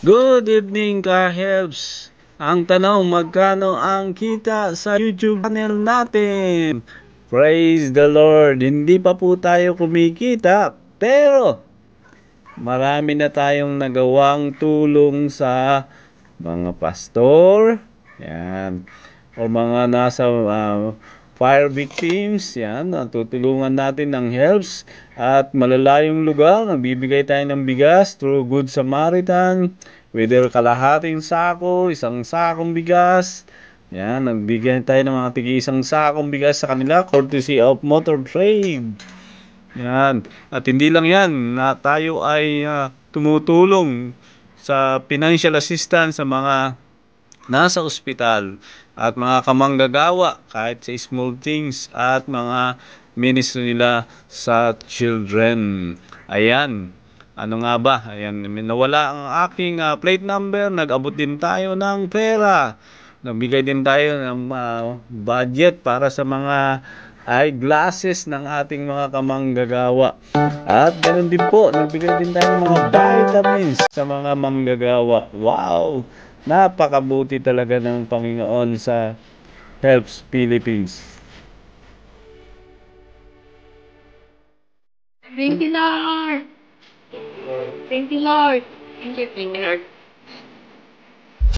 Good evening, ka-helps! Ang tanong, magkano ang kita sa YouTube channel natin? Praise the Lord! Hindi pa po tayo kumikita, pero marami na tayong nagawang tulong sa mga pastor, yan, o mga nasa fire victims, yan, tutulungan natin ng helps at malalayong lugar, nagbibigay tayo ng bigas through Good Samaritan, whether kalahating sako, isang sakong bigas, yan, nagbigay tayo ng mga tig-isang sakong bigas sa kanila, courtesy of Motor Trade. Yan. At hindi lang yan, na tayo ay tumutulong sa financial assistance sa mga nasa ospital at mga kamanggagawa kahit sa small things at mga ministry nila sa children. Ayan. Ano nga ba? Ayan, nawala ang aking plate number, nag-abot din tayo ng pera. Nagbigay din tayo ng budget para sa mga eyeglasses ng ating mga kamanggagawa. At ganoon din po, nagbigay din tayo ng mga vitamins sa mga manggagawa. Wow! Napakabuti talaga ng Panginoon sa Helps Philippines. Thank you, Lord. Thank you, Lord. Thank you, Lord.